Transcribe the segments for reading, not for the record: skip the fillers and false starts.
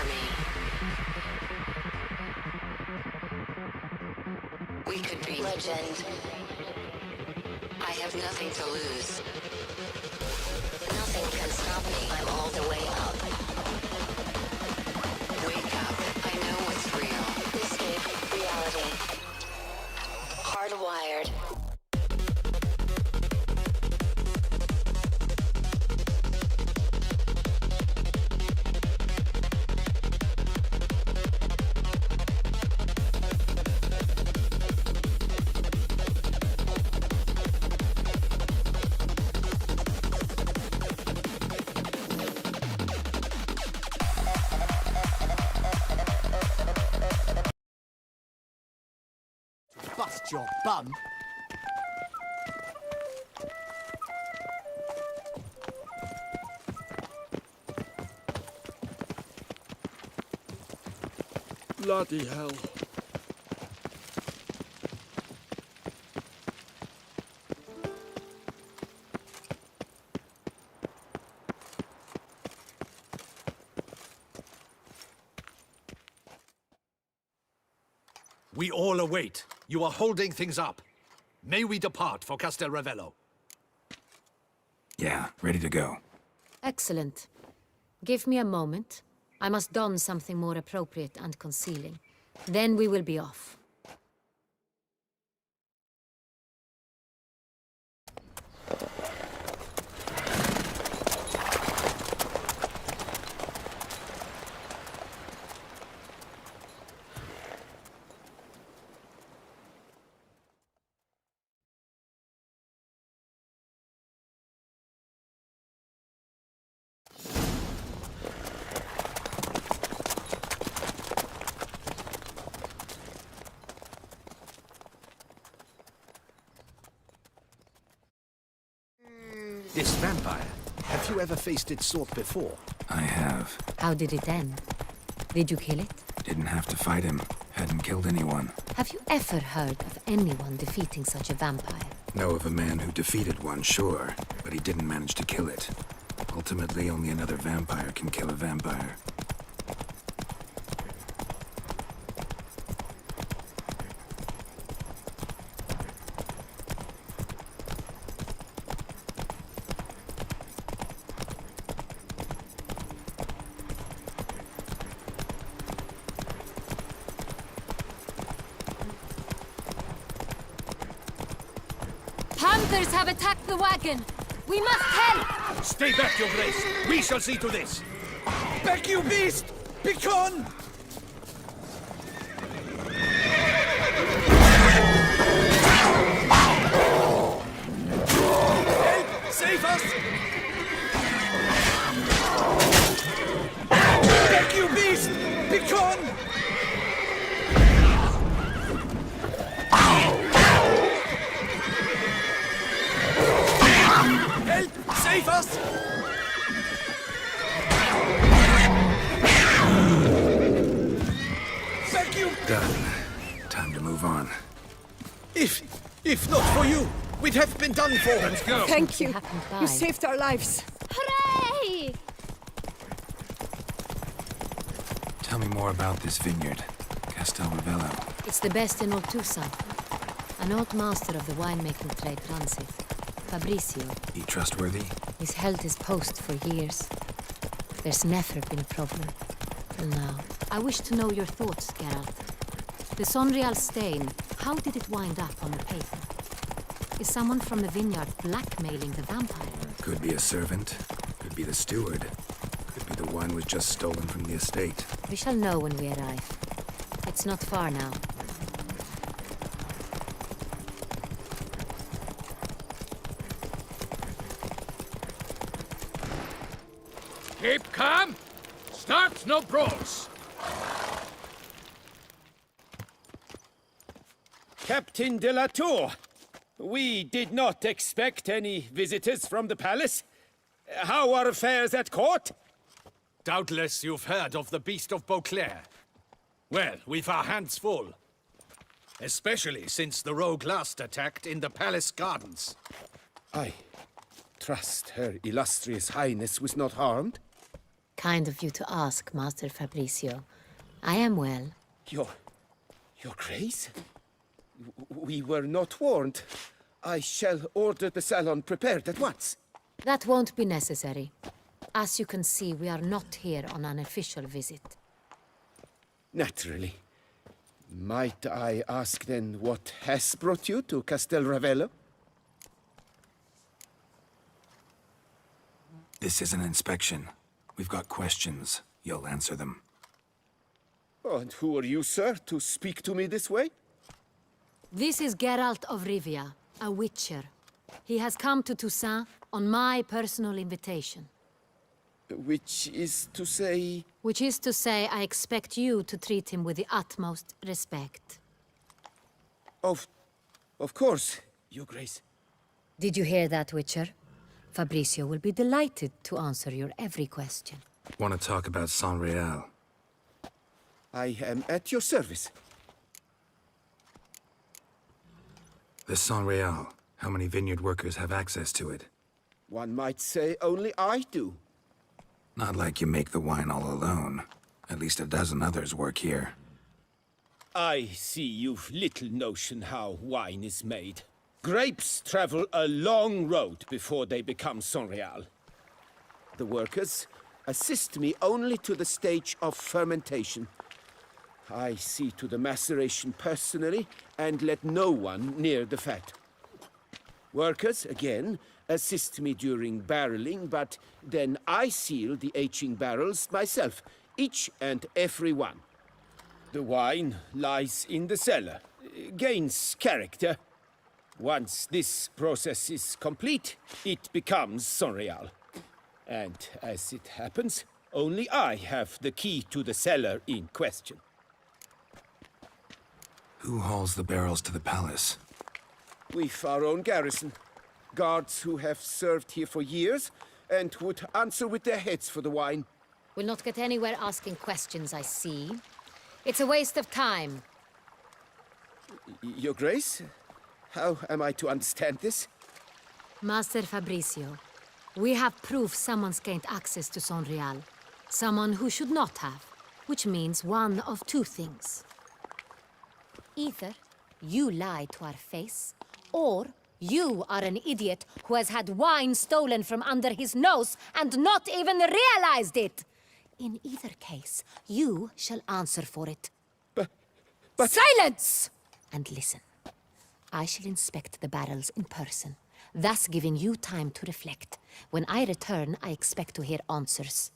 near me. We could be legend. I have nothing to lose. Nothing can stop me. I'm all the way up. Wake up. I know what's real. Escape reality. Hardwired. Bust your bum. Bloody hell. We all await. You are holding things up. May we depart for Castel Ravello? Yeah, ready to go. Excellent. Give me a moment. I must don something more appropriate and concealing. Then we will be off. This vampire. Have you ever faced its sort before? I have. How did it end? Did you kill it? Didn't have to fight him. Hadn't killed anyone. Have you ever heard of anyone defeating such a vampire? Know of a man who defeated one, sure, but he didn't manage to kill it. Ultimately, only another vampire can kill a vampire. Hunters have attacked the wagon! We must help! Stay back, your grace. We shall see to this. Back, you beast! Begone! Help! Save us! Back, you beast! Begone! Help! Save us! Back, you... Done. Time to move on. If not for you, we'd have been done for. Let's go. Thank you. happened by. You saved our lives. Hooray! Tell me more about this vineyard. Castel Ravello. It's the best in Oltusa. An old master of the winemaking trade runs it. Fabricio. He trustworthy? He's held his post for years. There's never been a problem. Till now. I wish to know your thoughts, Geralt. The Sonreal stain, how did it wind up on the paper? Is someone from the vineyard blackmailing the vampire? Could be a servant. Could be the steward. Could be the wine was just stolen from the estate. We shall know when we arrive. It's not far now. Keep calm. Start no brawls. Captain de la Tour, we did not expect any visitors from the palace. How are affairs at court? Doubtless you've heard of the Beast of Beauclair. Well, we've our hands full. Especially since the rogue last attacked in the palace gardens. I trust Her Illustrious Highness was not harmed? Kind of you to ask, Master Fabricio. I am well. Your Grace? We were not warned. I shall order the salon prepared at once. That won't be necessary. As you can see, we are not here on an official visit. Naturally. Might I ask then what has brought you to Castel Ravello? This is an inspection. We've got questions. You'll answer them. Oh, and who are you, sir, to speak to me this way? This is Geralt of Rivia, a witcher. He has come to Toussaint on my personal invitation. Which is to say... Which is to say, I expect you to treat him with the utmost respect. Of course, Your Grace. Did you hear that, Witcher? Fabricio will be delighted to answer your every question. Want to talk about San Real? I am at your service. The San Real. How many vineyard workers have access to it? One might say only I do. Not like you make the wine all alone. At least a dozen others work here. I see you've little notion how wine is made. Grapes travel a long road before they become Sonreal. The workers assist me only to the stage of fermentation. I see to the maceration personally and let no one near the fat. Workers, again, assist me during barreling, but then I seal the aging barrels myself, each and every one. The wine lies in the cellar, gains character. Once this process is complete, it becomes Sonreal. And as it happens, only I have the key to the cellar in question. Who hauls the barrels to the palace? We've our own garrison. Guards who have served here for years and would answer with their heads for the wine. We'll not get anywhere asking questions, I see. It's a waste of time. Your Grace? How am I to understand this? Master Fabricio, we have proof someone's gained access to Sonreal. Someone who should not have. Which means one of two things. Either you lie to our face, or you are an idiot who has had wine stolen from under his nose and not even realized it. In either case, you shall answer for it. But... Silence! And listen. I shall inspect the barrels in person, thus giving you time to reflect. When I return, I expect to hear answers.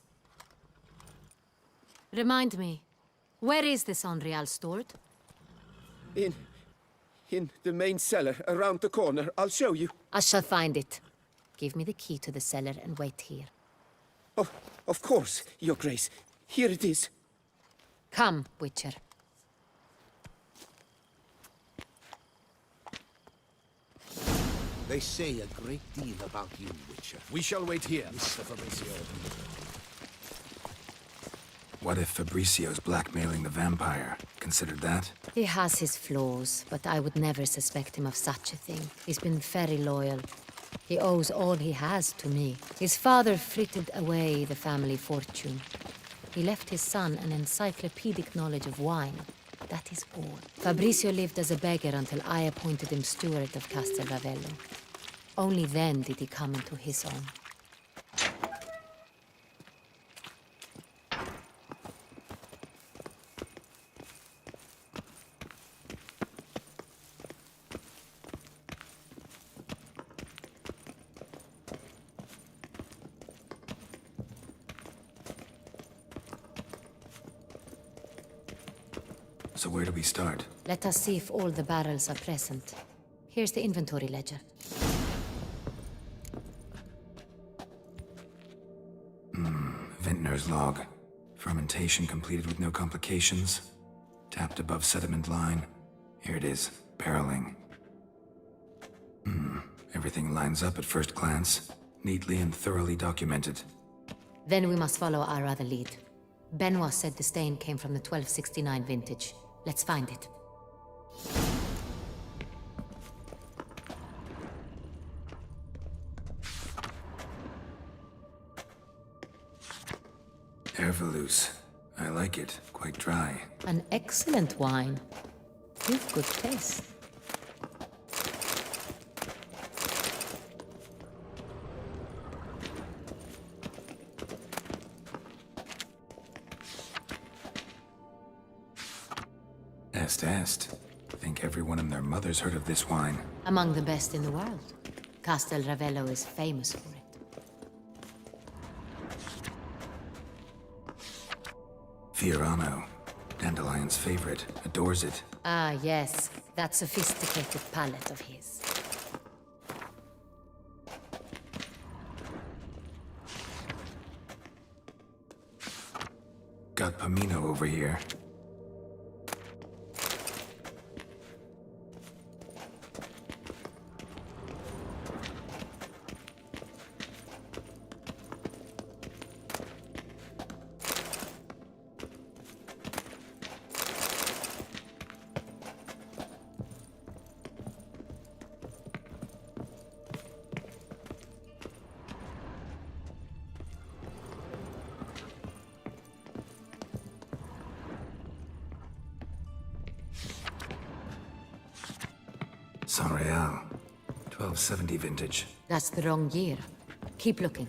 Remind me, where is this Sonreal stored? In the main cellar, around the corner. I'll show you. I shall find it. Give me the key to the cellar and wait here. Oh, of course, Your Grace. Here it is. Come, Witcher. They say a great deal about you, Witcher. We shall wait here, Mr. Fabricio. What if Fabricio's blackmailing the vampire? Considered that? He has his flaws, but I would never suspect him of such a thing. He's been very loyal. He owes all he has to me. His father frittered away the family fortune. He left his son an encyclopedic knowledge of wine. That is all. Fabricio lived as a beggar until I appointed him steward of Castel Ravello. Only then did he come into his own. So where do we start? Let us see if all the barrels are present. Here's the inventory ledger. Vintner's log. Fermentation completed with no complications. Tapped above sediment line. Here it is. Barreling. Everything lines up at first glance. Neatly and thoroughly documented. Then we must follow our other lead. Benoit said the stain came from the 1269 vintage. Let's find it. Carvalhouse. I like it. Quite dry. An excellent wine. You've good taste. Est. Think everyone and their mother's heard of this wine. Among the best in the world. Castel Ravello is famous for it. Fiorano. Dandelion's favorite. Adores it. Ah, yes. That sophisticated palate of his. Got Pomino over here. San Real. 1270 vintage. That's the wrong year. Keep looking.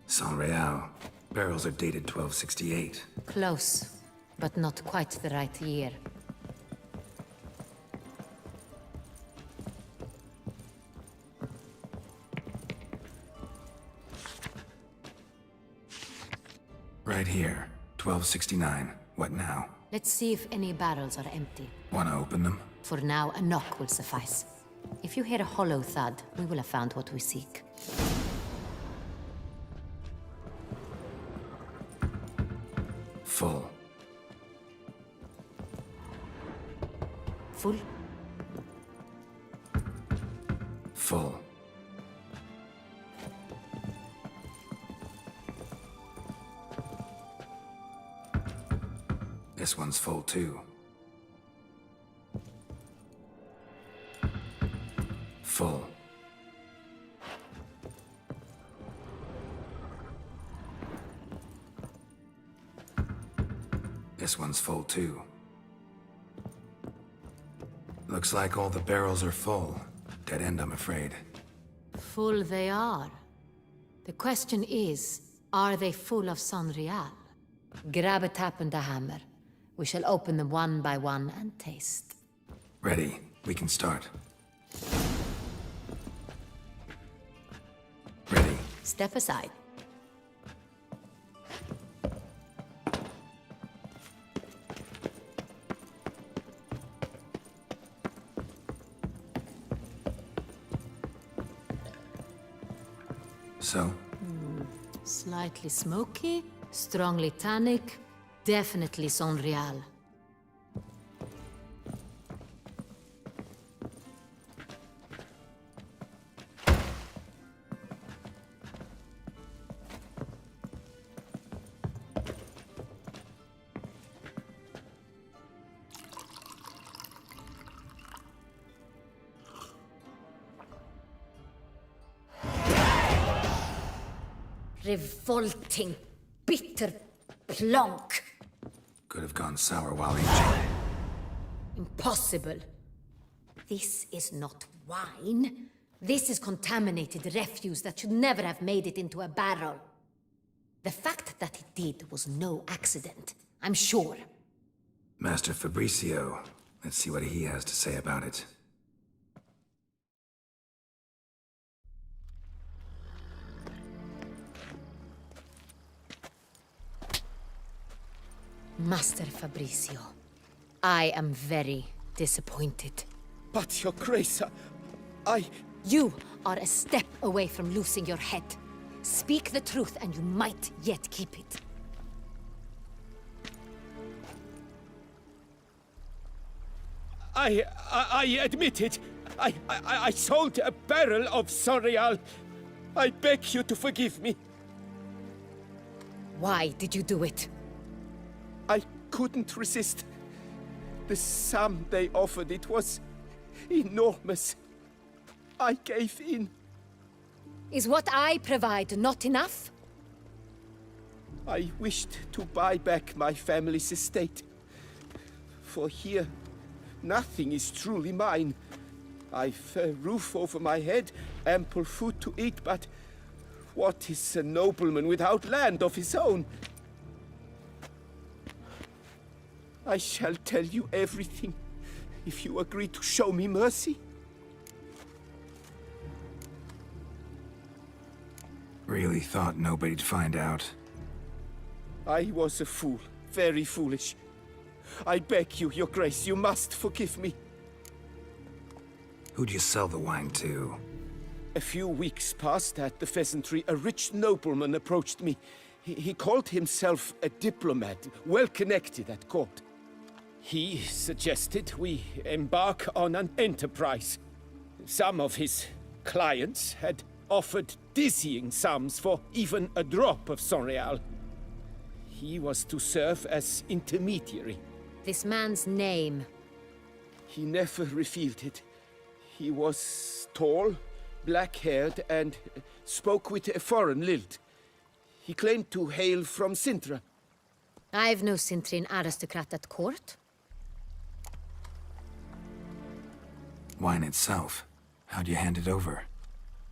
San Real. Barrels are dated 1268. Close, but not quite the right year. Right here. 1269. What now? Let's see if any barrels are empty. Wanna open them? For now, a knock will suffice. If you hear a hollow thud, we will have found what we seek. Full. Full? Full. This one's full too. Full. This one's full too. Looks like all the barrels are full. Dead end, I'm afraid. Full they are. The question is, are they full of San Real? Grab a tap and a hammer. We shall open them one by one and taste. Ready. We can start. Ready. Step aside. So, Slightly smoky, strongly tannic, definitely San Real. Revolting, bitter plonk. could have gone sour while aging. Impossible. This is not wine. This is contaminated refuse that should never have made it into a barrel. The fact that it did was no accident, I'm sure. Master Fabricio. Let's see what he has to say about it. Master Fabricio, I am very disappointed. But, Your Grace, I... You are a step away from losing your head. Speak the truth and you might yet keep it. I admit it. I sold a barrel of Sonreal. I beg you to forgive me. Why did you do it? I couldn't resist. The sum they offered, it was enormous. I gave in. Is what I provide not enough? I wished to buy back my family's estate. For here, nothing is truly mine. I've a roof over my head, ample food to eat, but what is a nobleman without land of his own? I shall tell you everything, if you agree to show me mercy. Really thought nobody'd find out. I was a fool, very foolish. I beg you, your grace, you must forgive me. Who'd you sell the wine to? A few weeks past at the pheasantry, a rich nobleman approached me. He called himself a diplomat, well connected at court. He suggested we embark on an enterprise. Some of his clients had offered dizzying sums for even a drop of Sonreal. He was to serve as intermediary. This man's name. He never revealed it. He was tall, black-haired, and spoke with a foreign lilt. He claimed to hail from Sintra. I've no Sintrian aristocrat at court. Wine itself. How'd you hand it over?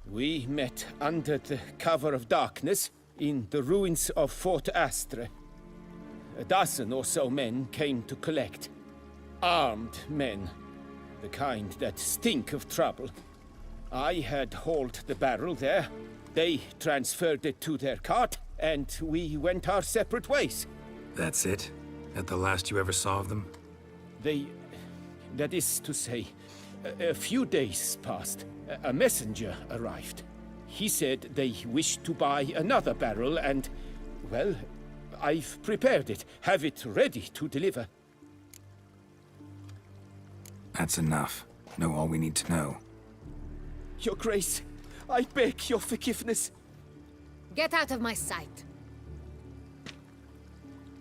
We met under the cover of darkness in the ruins of Fort Astre. A dozen or so men came to collect. Armed men. The kind that stink of trouble. I had hauled the barrel there. They transferred it to their cart, and we went our separate ways. That's it? At the last you ever saw of them? That is to say, a few days passed. A messenger arrived. He said they wished to buy another barrel and, well, I've prepared it. Have it ready to deliver. That's enough. Know all we need to know. Your Grace, I beg your forgiveness. Get out of my sight.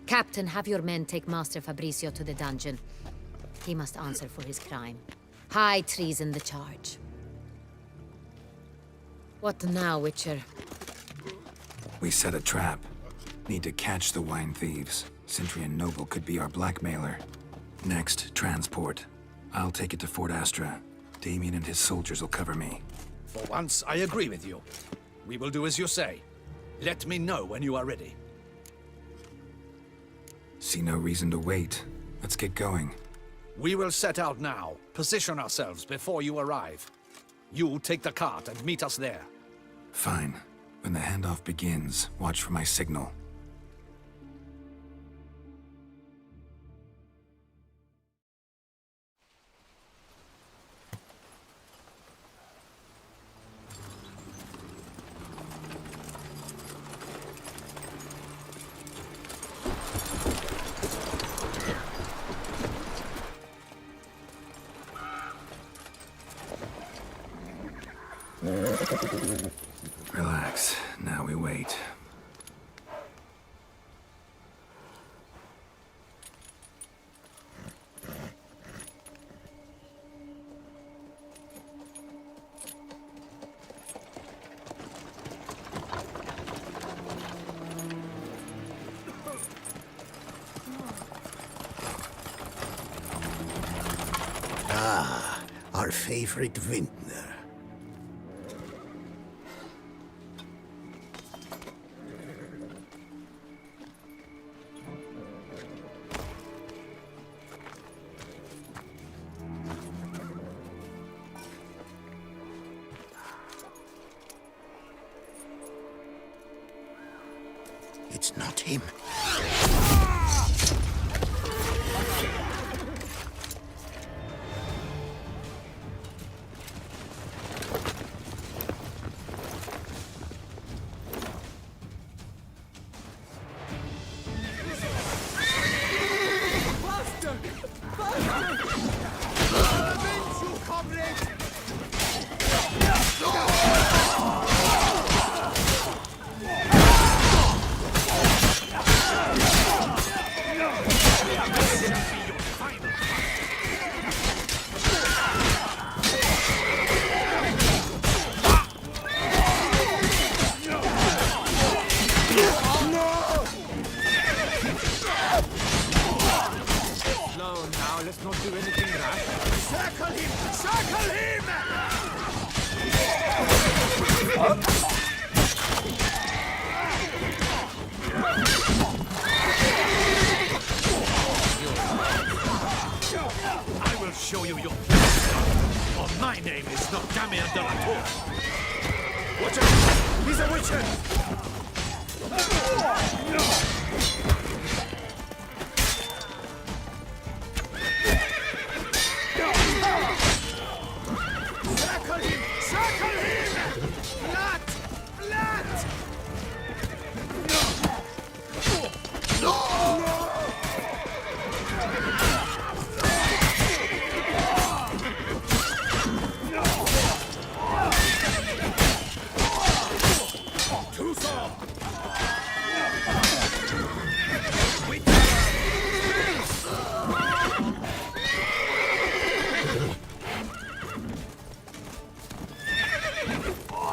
Captain, have your men take Master Fabrizio to the dungeon. He must answer for his crime. High treason the charge. What now, Witcher? We set a trap. Need to catch the wine thieves. Sintrian Noble could be our blackmailer. Next, transport. I'll take it to Fort Astra. Damien and his soldiers will cover me. For once, I agree with you. We will do as you say. Let me know when you are ready. See no reason to wait. Let's get going. We will set out now. Position ourselves before you arrive. You take the cart and meet us there. Fine. When the handoff begins, watch for my signal. Relax. Now we wait. Our favorite vintner. It's not him. Faster! Faster! Avenge you, comrade! Watch out! He's a witcher! Circle him! Circle him! Blood! Blood!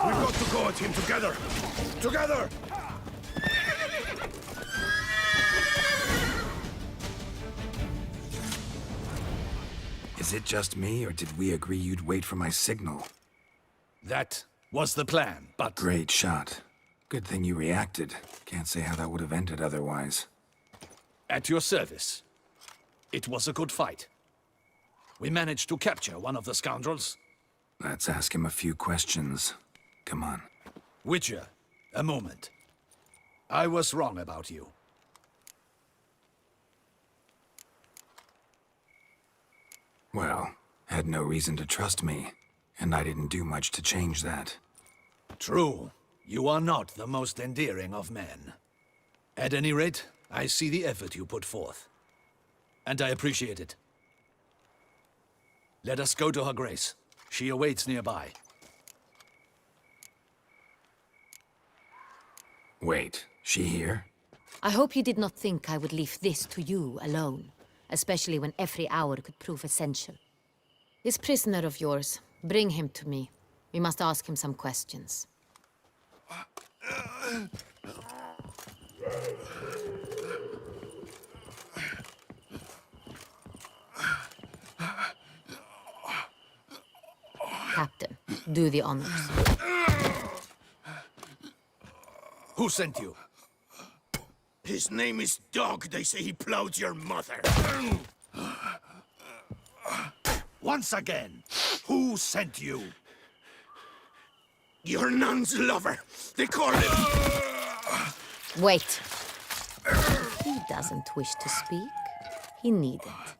We've got to go at him together! Together! Is it just me, or did we agree you'd wait for my signal? That was the plan, but... Great shot. Good thing you reacted. Can't say how that would have ended otherwise. At your service. It was a good fight. We managed to capture one of the scoundrels. Let's ask him a few questions. Come on. Witcher, a moment. I was wrong about you. Well, had no reason to trust me, and I didn't do much to change that. True. You are not the most endearing of men. At any rate, I see the effort you put forth. And I appreciate it. Let us go to her grace. She awaits nearby. Wait, she here? I hope you did not think I would leave this to you alone, especially when every hour could prove essential. This prisoner of yours, bring him to me. We must ask him some questions. Captain, do the honors. Who sent you? His name is Dog. They say he plowed your mother. Once again, who sent you? Your nun's lover. They call him... Wait. If he doesn't wish to speak, he needn't.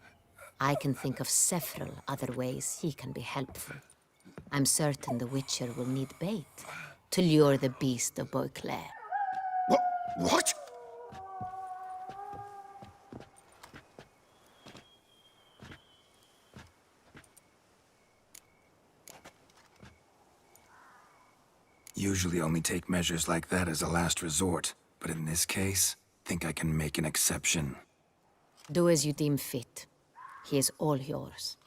I can think of several other ways he can be helpful. I'm certain the Witcher will need bait to lure the beast of Beauclair. What? Usually only take measures like that as a last resort, but in this case, think I can make an exception. Do as you deem fit. He is all yours.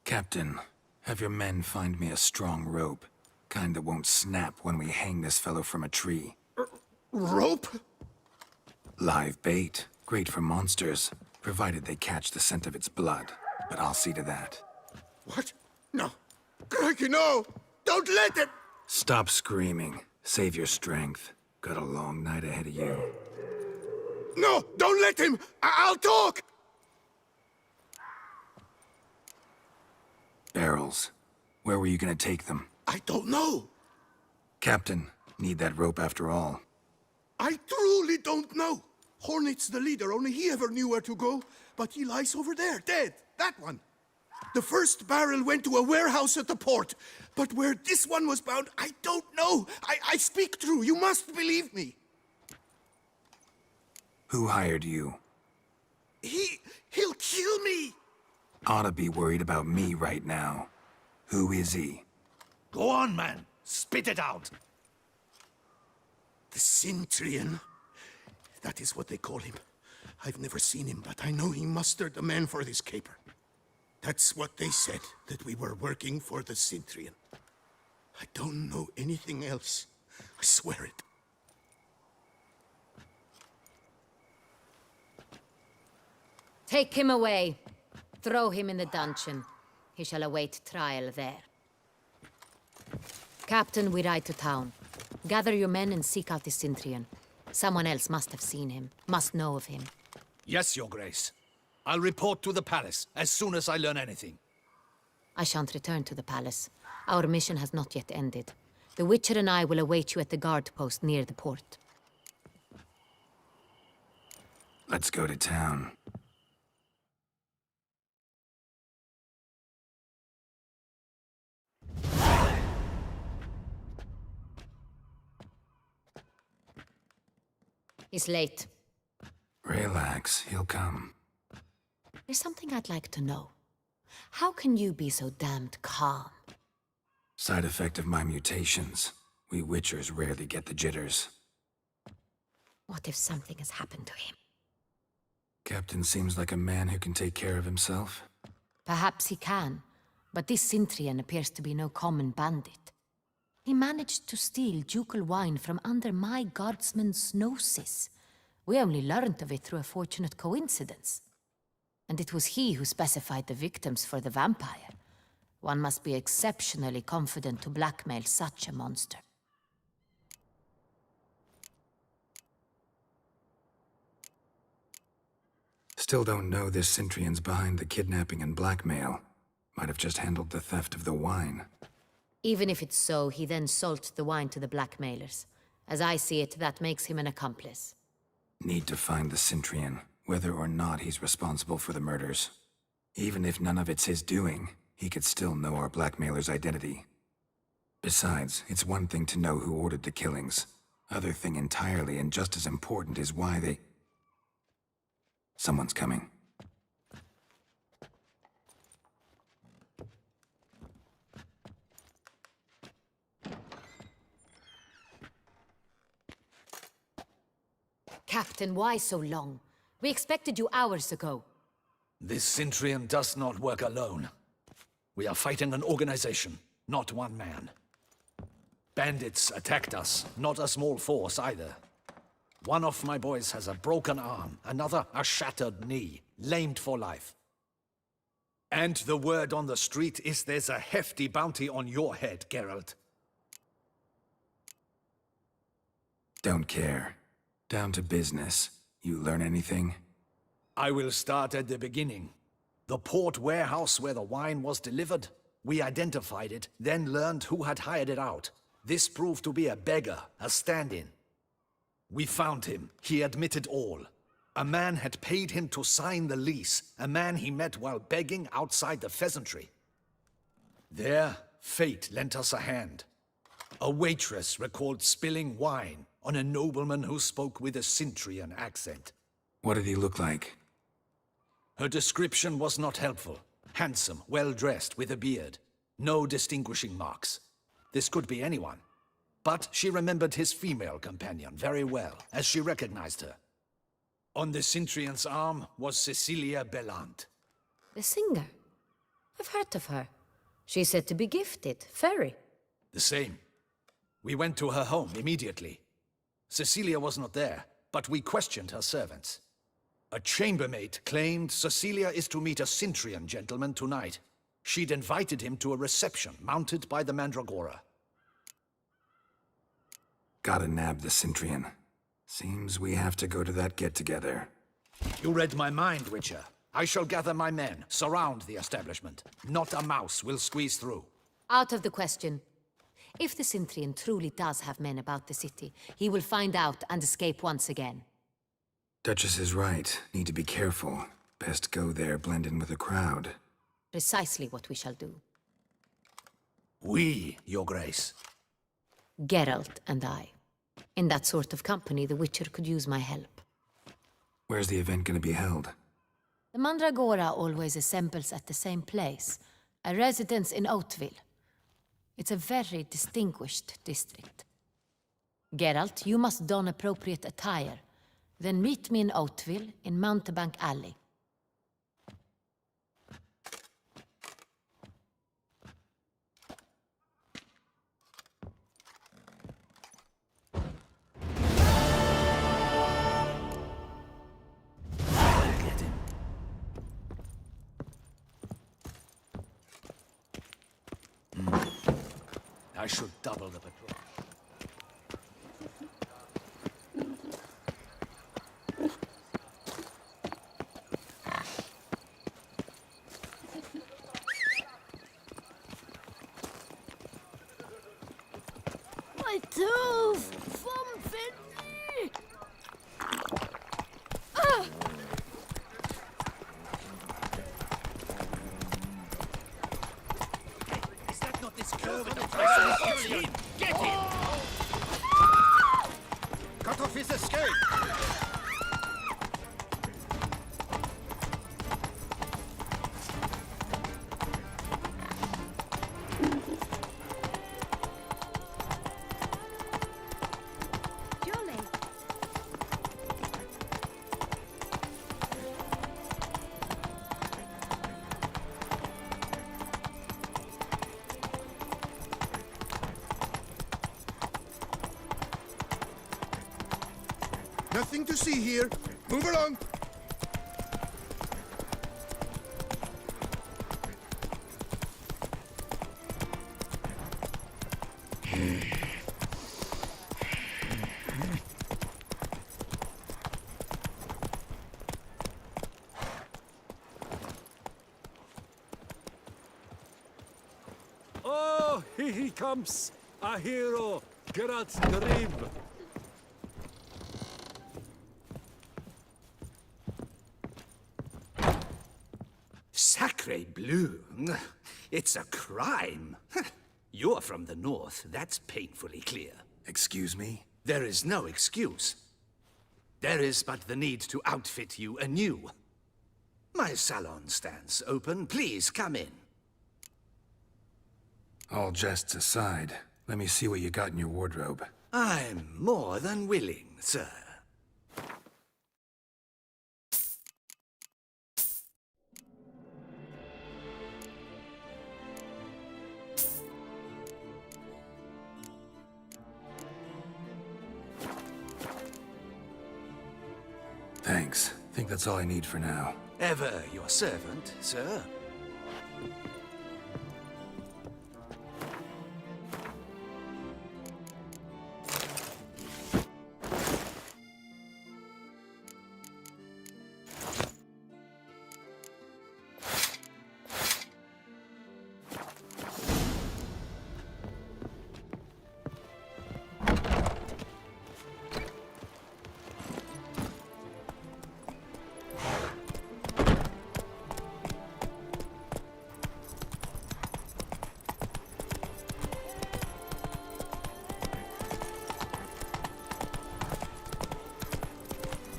Captain, have your men find me a strong rope. Kind that won't snap when we hang this fellow from a tree. Rope? Live bait. Great for monsters, provided they catch the scent of its blood. But I'll see to that. What? No. Crikey, no! Don't let him! Stop screaming. Save your strength. Got a long night ahead of you. No! Don't let him! I'll talk! Barrels. Where were you gonna take them? I don't know. Captain, need that rope after all. I truly don't know. Hornet's the leader, only he ever knew where to go. But he lies over there, dead. That one. The first barrel went to a warehouse at the port. But where this one was bound, I don't know. I speak true. You must believe me. Who hired you? He'll kill me. Oughta be worried about me right now. Who is he? Go on, man. Spit it out. The Cintrian. That is what they call him. I've never seen him, but I know he mustered the men for this caper. That's what they said, that we were working for the Cintrian. I don't know anything else. I swear it. Take him away. Throw him in the dungeon. He shall await trial there. Captain, we ride to town. Gather your men and seek out the Cintrian. Someone else must have seen him, must know of him. Yes, Your Grace. I'll report to the palace as soon as I learn anything. I shan't return to the palace. Our mission has not yet ended. The Witcher and I will await you at the guard post near the port. Let's go to town. He's late. Relax, he'll come. There's something I'd like to know. How can you be so damned calm? Side effect of my mutations. We Witchers rarely get the jitters. What if something has happened to him? Captain seems like a man who can take care of himself. Perhaps he can, but this Sintrian appears to be no common bandit. He managed to steal ducal wine from under my guardsman's noses. We only learned of it through a fortunate coincidence. And it was he who specified the victims for the vampire. One must be exceptionally confident to blackmail such a monster. Still don't know this Sintrian's behind the kidnapping and blackmail. Might have just handled the theft of the wine. Even if it's so, he then sold the wine to the blackmailers. As I see it, that makes him an accomplice. Need to find the Sintrian, whether or not he's responsible for the murders. Even if none of it's his doing, he could still know our blackmailer's identity. Besides, it's one thing to know who ordered the killings. Other thing entirely, and just as important, is why they... Someone's coming. Captain, why so long? We expected you hours ago. This Sintrian does not work alone. We are fighting an organization, not one man. Bandits attacked us, not a small force either. One of my boys has a broken arm, another a shattered knee, lamed for life. And the word on the street is there's a hefty bounty on your head, Geralt. Don't care. Down to business. You learn anything? I will start at the beginning. The port warehouse where the wine was delivered. We identified it, then learned who had hired it out. This proved to be a beggar, a stand-in. We found him. He admitted all. A man had paid him to sign the lease, a man he met while begging outside the pheasantry. There, fate lent us a hand. A waitress recalled spilling wine on a nobleman who spoke with a Sintrian accent. What did he look like? Her description was not helpful. Handsome, well-dressed, with a beard. No distinguishing marks. This could be anyone. But she remembered his female companion very well, as she recognized her. On the Sintrian's arm was Cecilia Bellant. The singer? I've heard of her. She's said to be gifted, fairy. The same. We went to her home immediately. Cecilia was not there, but we questioned her servants. A chambermaid claimed Cecilia is to meet a Sintrian gentleman tonight. She'd invited him to a reception mounted by the Mandragora. Gotta nab the Sintrian. Seems we have to go to that get-together. You read my mind, Witcher. I shall gather my men, surround the establishment. Not a mouse will squeeze through. Out of the question. If the Sintrian truly does have men about the city, he will find out and escape once again. Duchess is right. Need to be careful. Best go there, blend in with the crowd. Precisely what we shall do. We, Your Grace. Geralt and I. In that sort of company, the Witcher could use my help. Where's the event gonna be held? The Mandragora always assembles at the same place, a residence in Oatville. It's a very distinguished district. Geralt, you must don appropriate attire. Then meet me in Oatville, in Mountebank Alley. Get him. I should double the patrol. My tooth! Fumfini! Is that not this curve in the place? Get him! Cut off his escape! Nothing to see here. Move along. Oh, here he comes! A hero! Geralt's dream! Sacre bleu! It's a crime! You're from the north, that's painfully clear. Excuse me? There is no excuse. There is but the need to outfit you anew. My salon stands open. Please come in. All jests aside, let me see what you got in your wardrobe. I'm more than willing, sir. Thanks. Think that's all I need for now. Ever your servant, sir.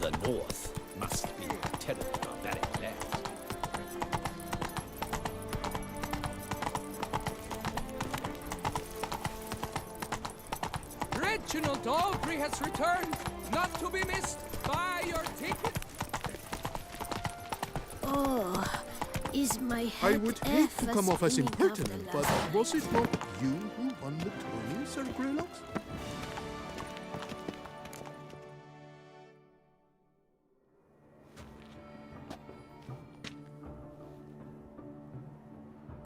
The North must be a terrible barbaric land. Reginald Aubrey has returned, not to be missed. Buy your ticket. Oh, is my head I would hate to ever come off as spinning impertinent, after but last was it not you who won the tourney, Sir Greylock?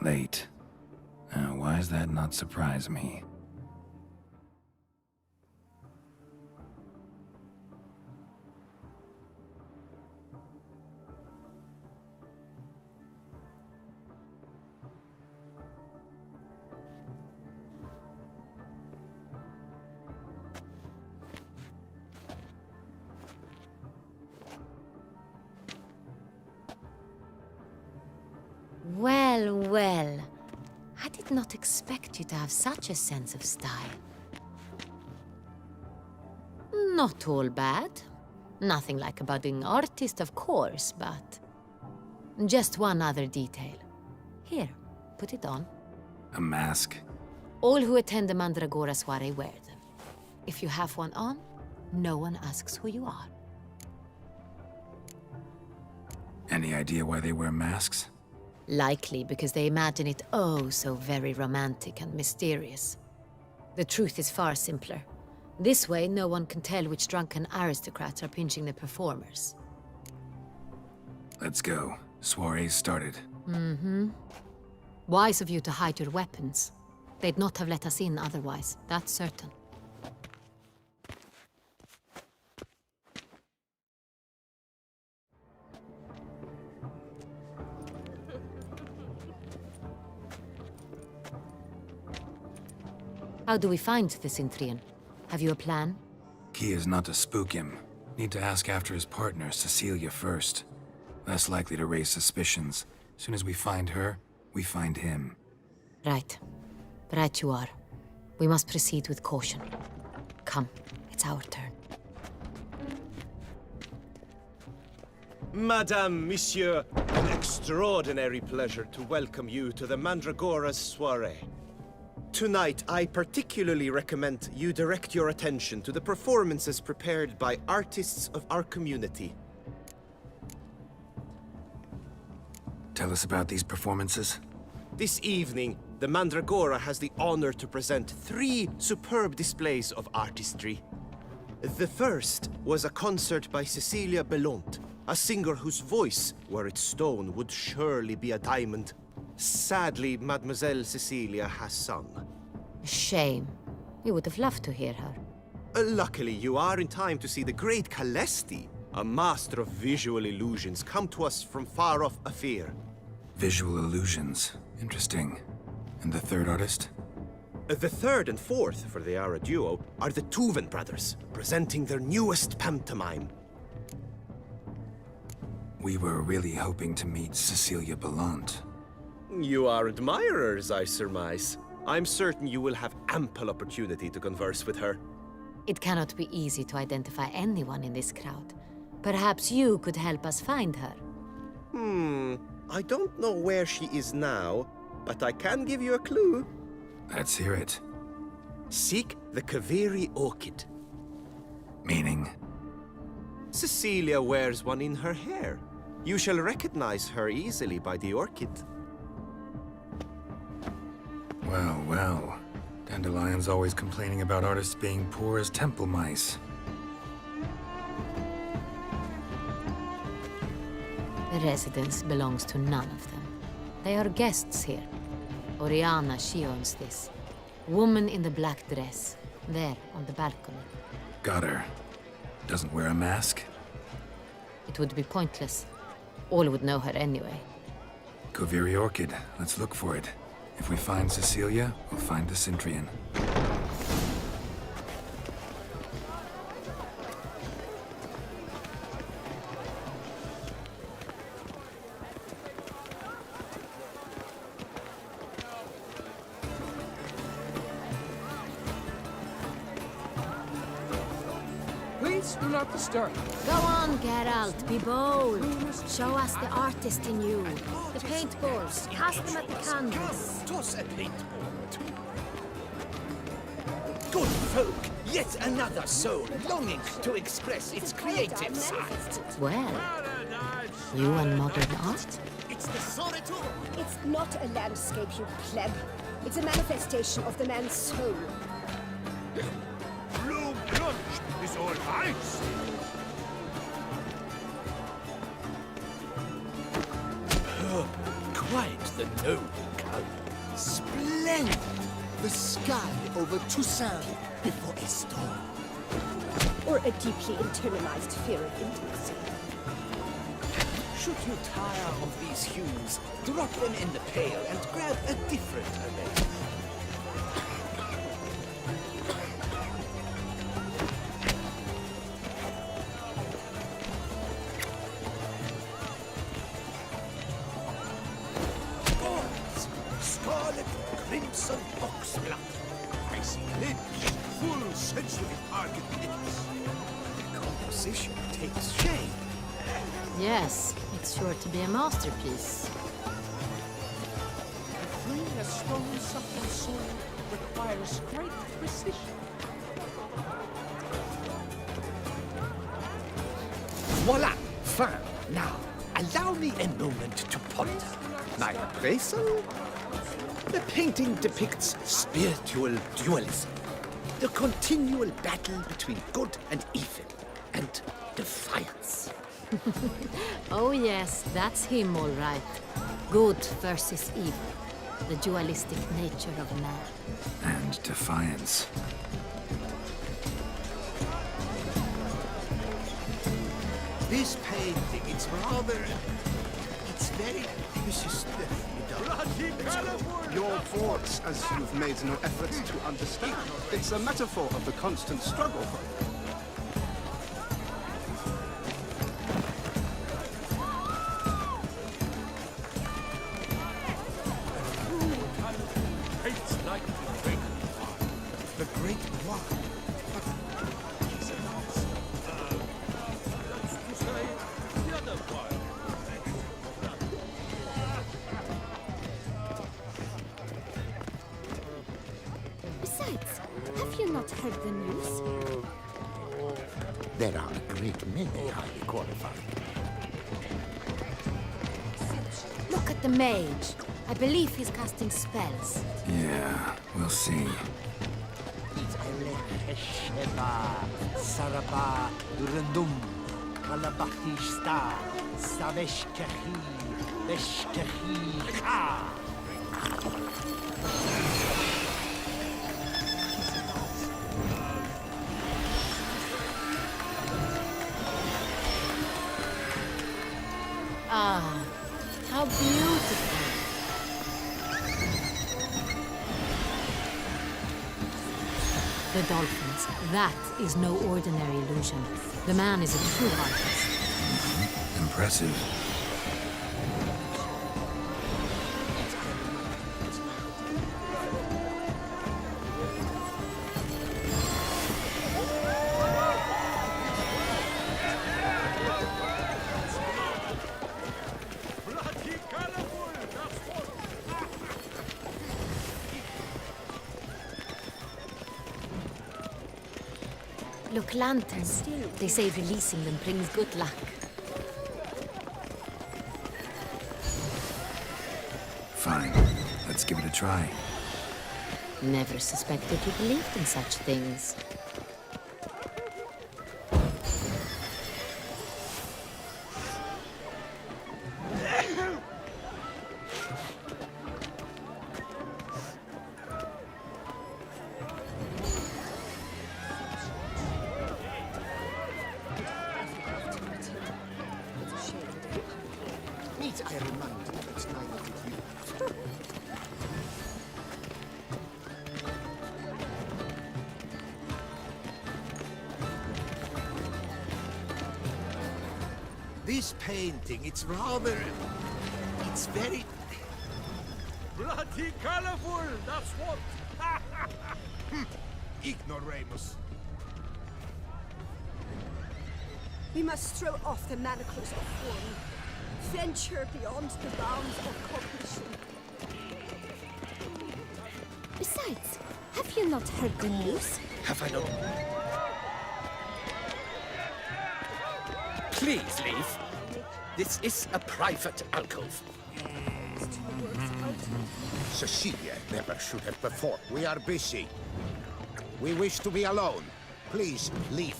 Late. Why does that not surprise me? Well, well. I did not expect you to have such a sense of style. Not all bad. Nothing like a budding artist, of course, but... just one other detail. Here, put it on. A mask? All who attend the Mandragora soiree wear them. If you have one on, no one asks who you are. Any idea why they wear masks? Likely because they imagine it oh so very romantic and mysterious. The truth is far simpler. This way, no one can tell which drunken aristocrats are pinching the performers. Let's go. Soiree's started. Wise of you to hide your weapons. They'd not have let us in otherwise, that's certain. How do we find the Cintrian? Have you a plan? Key is not to spook him. Need to ask after his partner, Cecilia, first. Less likely to raise suspicions. Soon as we find her, we find him. Right. Right you are. We must proceed with caution. Come, it's our turn. Madame, Monsieur, an extraordinary pleasure to welcome you to the Mandragora's soirée. Tonight, I particularly recommend you direct your attention to the performances prepared by artists of our community. Tell us about these performances. This evening, the Mandragora has the honor to present 3 superb displays of artistry. The first was a concert by Cecilia Belont, a singer whose voice, were it stone, would surely be a diamond. Sadly, Mademoiselle Cecilia has sung. Shame. We would have loved to hear her. Luckily, you are in time to see the great Calesti, a master of visual illusions, come to us from far off Afir. Visual illusions. Interesting. And the third artist? The third and fourth, for they are a duo, are the Tuven brothers, presenting their newest pantomime. We were really hoping to meet Cecilia Belont. You are admirers, I surmise. I'm certain you will have ample opportunity to converse with her. It cannot be easy to identify anyone in this crowd. Perhaps you could help us find her. I don't know where she is now, but I can give you a clue. Let's hear it. Seek the Kaveri orchid. Meaning? Cecilia wears one in her hair. You shall recognize her easily by the orchid. Well, well. Dandelion's always complaining about artists being poor as temple mice. The residence belongs to none of them. They are guests here. Oriana, she owns this. Woman in the black dress. There, on the balcony. Got her. Doesn't wear a mask? It would be pointless. All would know her anyway. Kaveri Orchid. Let's look for it. If we find Cecilia, we'll find the Cintrian. Please do not disturb. Go on, Geralt, be bold. Show us the artist in you. The paintballs, cast them at the canvas. Toss a paintball. Good folk, yet another soul longing to express its creative side. Well, you and modern art? It's the solitude. It's not a landscape, you pleb. It's a manifestation of the man's soul. Blue plunge is all ice. Quite the noble color. Splendid! The sky over Toussaint before a storm. Or a deeply internalized fear of intimacy. Should you tire of these hues, drop them in the pail and grab a different array. Scarlet crimson oxblood. Icy lips, full sensory target lips. The composition takes shape. Yes, it's sure to be a masterpiece. Free a stone-sucking soul requires great precision. Voila! Found. Now, allow me a moment to ponder. My appraisal? The painting depicts spiritual dualism. The continual battle between good and evil. And defiance. Oh yes, that's him all right. Good versus evil. The dualistic nature of man. And defiance. This painting, it's very... This is definitely done. Bloody colorful! Your thoughts, as you've made no effort to understand. It's a metaphor of the constant struggle. Hates like the drink. The Great War. But he's a mouse. That's to say, the other one. Besides, have you not heard the news? There are a great many highly qualified. Look at the mage. I believe he's casting spells. Yeah, we'll see. Saraba Durandum Kalabachista Saveshkahi Beshkahi Ka. Ah, how beautiful. The dolphins. That is no ordinary illusion. The man is a true artist. Impressive. Bloody colorful! That's what. Look, lanterns. They say releasing them brings good luck. Fine. Let's give it a try. Never suspected you believed in such things. Needs I remind you that neither did you. This painting, it's rather... It's very... Bloody colorful! That's what. Ignoramus. We must throw off the manacles of form. Venture beyond the bounds of cognition. Besides, have you not heard the news? Have I not? Please leave. This is a private alcove. Cecilia never should have performed. We are busy. We wish to be alone. Please, leave.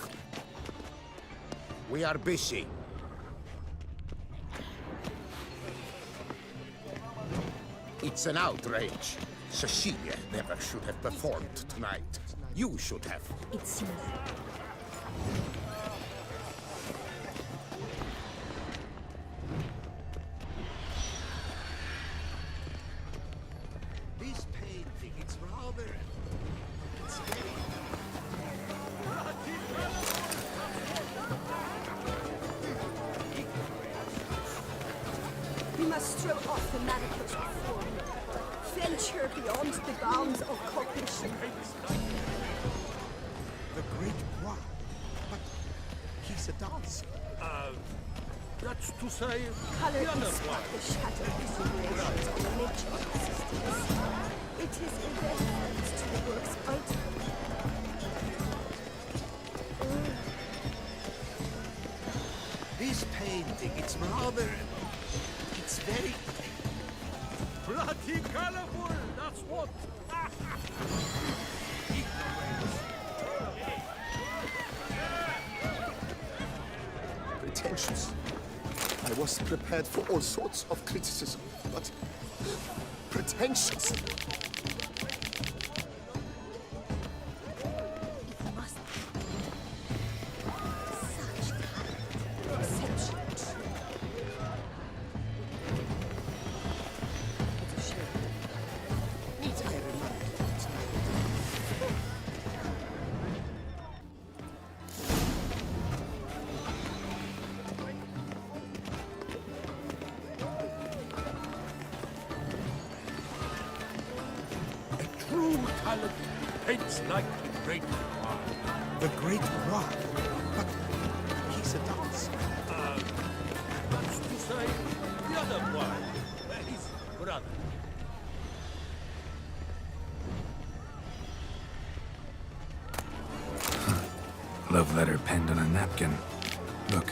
We are busy. It's an outrage. Cecilia never should have performed tonight. You should have. It seems. This painting, it's rather... It's very... We must throw off the manacles of form. Venture beyond the bounds of cognition. The Great War. But he's a dancer. That's to say, Color the other is one. but the shadow reverberations on the nature of existence. It is irrelevant to the work's outcome. This painting, it's rather... It's very... Bloody colorful! That's what. Pretentious. I was prepared for all sorts of criticism, but pretentious. It must be. Such talent. Exceptional. talent paints like the great one. The Great Rod. But he's a dancer. That's to say, the other one. His brother. Love letter penned on a napkin. Look.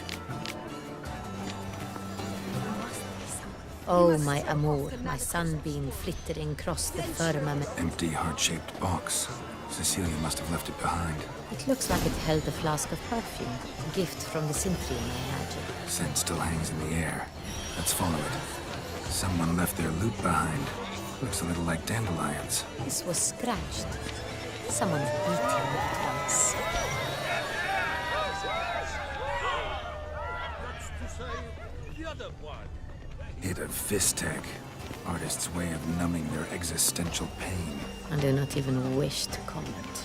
Oh, my amour, my sunbeam flittering across the firmament. Empty, heart-shaped box. Cecilia must have left it behind. It looks like it held a flask of perfume. A gift from the Synthrium, I imagine. Scent still hangs in the air. Let's follow it. Someone left their loot behind. Looks a little like dandelions. This was scratched. Someone beat him with it once. That's to say, the other one. Hit of Vistech. Artist's way of numbing their existential pain. I do not even wish to comment.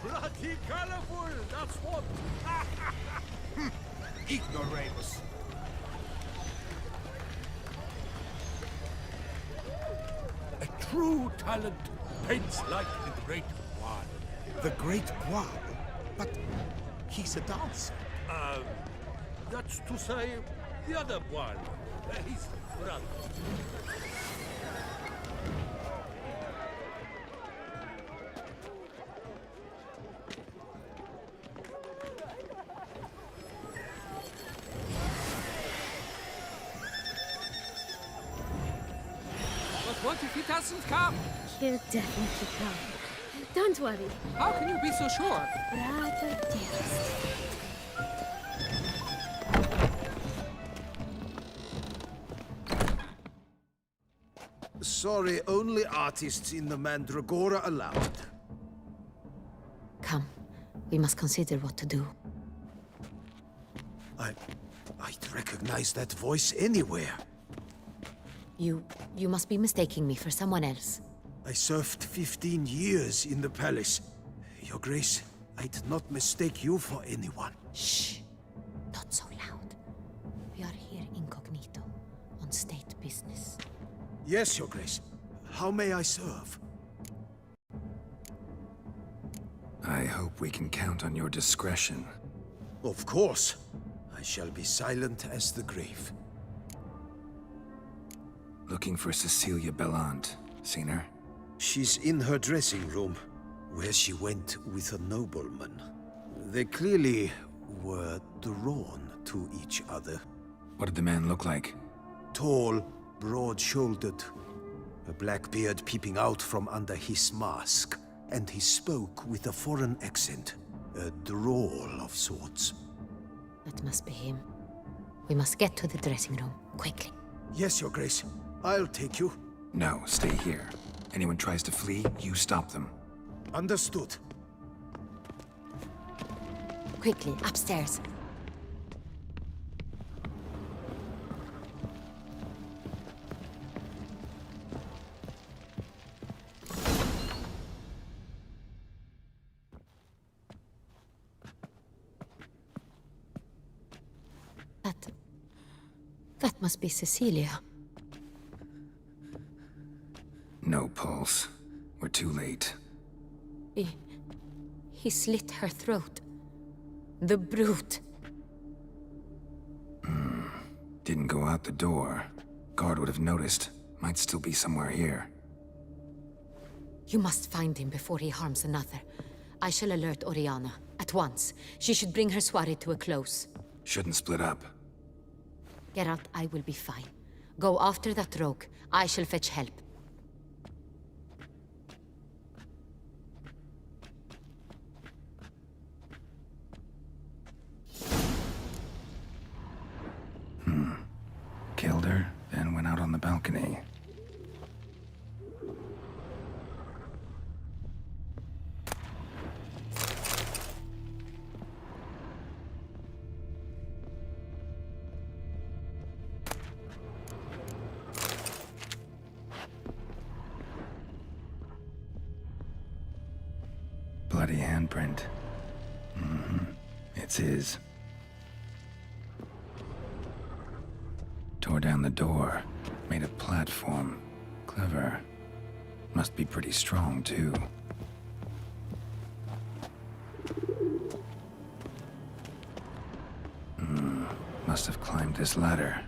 Bloody colorful, that's what. Ignoramus. A true talent paints like the great one. The Great Rod. But he's a dancer. That's to say, the other one. His brother. But what if he doesn't come? He'll definitely come. Don't worry. How can you be so sure? Brother dearest. Sorry, only artists in the Mandragora allowed. Come, we must consider what to do. I'd recognize that voice anywhere. You must be mistaking me for someone else. I served 15 years in the palace. Your Grace, I'd not mistake you for anyone. Shh! Not so loud. We are here incognito, on state business. Yes, Your Grace. How may I serve? I hope we can count on your discretion. Of course. I shall be silent as the grave. Looking for Cecilia Bellant. Seen her? She's in her dressing room, where she went with a nobleman. They clearly were drawn to each other. What did the man look like? Tall, broad-shouldered, a black beard peeping out from under his mask, and he spoke with a foreign accent, a drawl of sorts. That must be him. We must get to the dressing room, quickly. Yes, Your Grace. I'll take you. No, stay here. Anyone tries to flee, you stop them. Understood. Quickly, upstairs. That must be Cecilia. No pulse. We're too late. He slit her throat. The brute. Didn't go out the door. Guard would have noticed. Might still be somewhere here. You must find him before he harms another. I shall alert Oriana. At once. She should bring her soirée to a close. Shouldn't split up. Geralt, I will be fine. Go after that rogue. I shall fetch help. Killed her, then went out on the balcony. Bloody handprint. It's his. Tore down the door. Made of platform. Clever. Must be pretty strong, too. Must have climbed this ladder.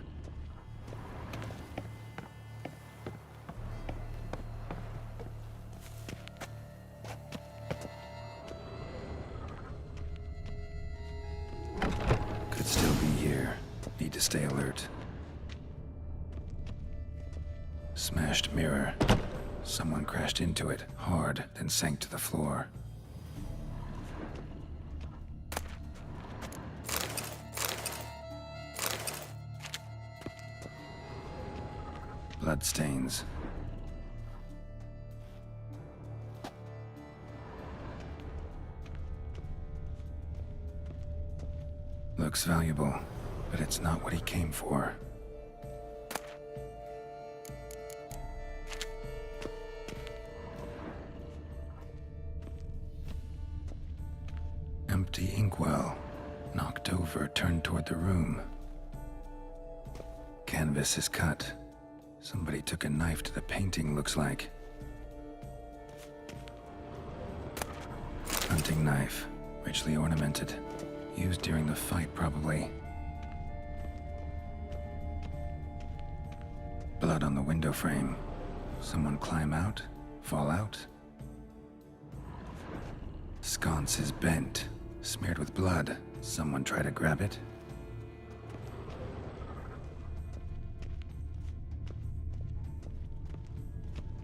Could still be here. Need to stay alert. Smashed mirror. Someone crashed into it, hard, then sank to the floor. Bloodstains. Looks valuable, but it's not what he came for. Empty inkwell. Knocked over, turned toward the room. Canvas is cut. Somebody took a knife to the painting, looks like. Hunting knife. Richly ornamented. Used during the fight, probably. Blood on the window frame. Someone climb out? Fall out? Sconce is bent. Smeared with blood. Someone try to grab it?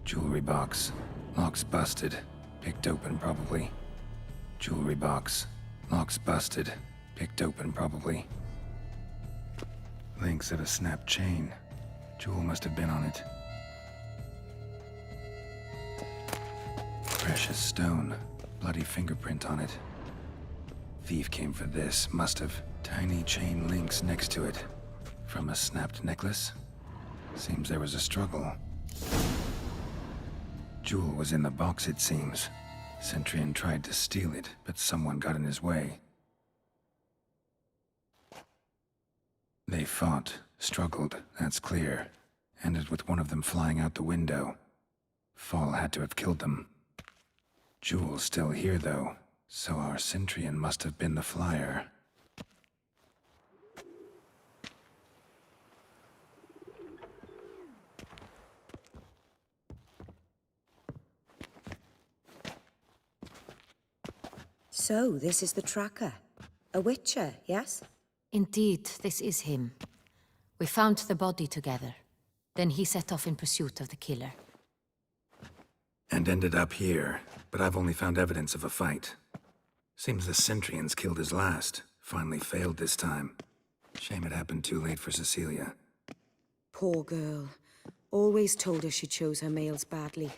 Jewelry box. Lock's busted. Picked open, probably. Jewelry box. Lock's busted. Picked open, probably. Links of a snapped chain. Jewel must have been on it. Precious stone. Bloody fingerprint on it. Thief came for this. Must have. Tiny chain links next to it. From a snapped necklace? Seems there was a struggle. Jewel was in the box, it seems. Centurion tried to steal it, but someone got in his way. They fought, struggled, that's clear. Ended with one of them flying out the window. Fall had to have killed them. Jewel's still here, though, so our Centurion must have been the flyer. So, this is the tracker. A witcher, yes? Indeed, this is him. We found the body together. Then he set off in pursuit of the killer. And ended up here, but I've only found evidence of a fight. Seems the Centurions killed his last. Finally failed this time. Shame it happened too late for Cecilia. Poor girl. Always told her she chose her males badly.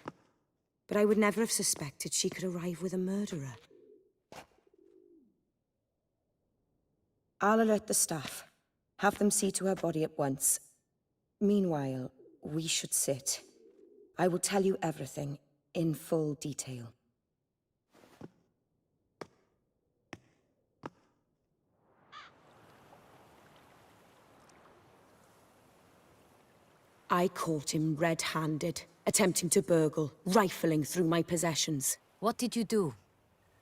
But I would never have suspected she could arrive with a murderer. I'll alert the staff. Have them see to her body at once. Meanwhile, we should sit. I will tell you everything, in full detail. I caught him red-handed, attempting to burgle, rifling through my possessions. What did you do?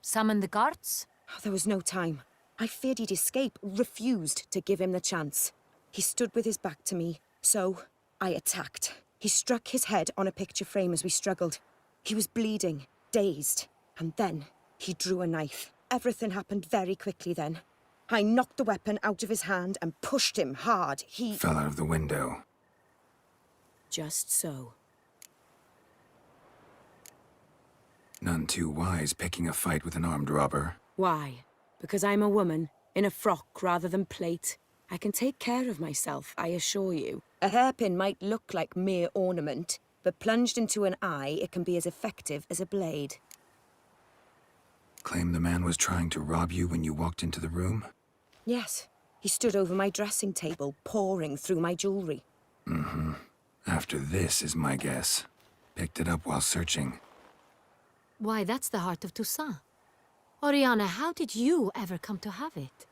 Summon the guards? There was no time. I feared he'd escape, refused to give him the chance. He stood with his back to me, so I attacked. He struck his head on a picture frame as we struggled. He was bleeding, dazed, and then he drew a knife. Everything happened very quickly then. I knocked the weapon out of his hand and pushed him hard. He fell out of the window. Just so. None too wise picking a fight with an armed robber. Why? Because I'm a woman, in a frock rather than plate. I can take care of myself, I assure you. A hairpin might look like mere ornament, but plunged into an eye, it can be as effective as a blade. Claim the man was trying to rob you when you walked into the room? Yes. He stood over my dressing table, pouring through my jewelry. Mm-hmm. After this is my guess. Picked it up while searching. Why, that's the heart of Toussaint. Oriana, how did you ever come to have it?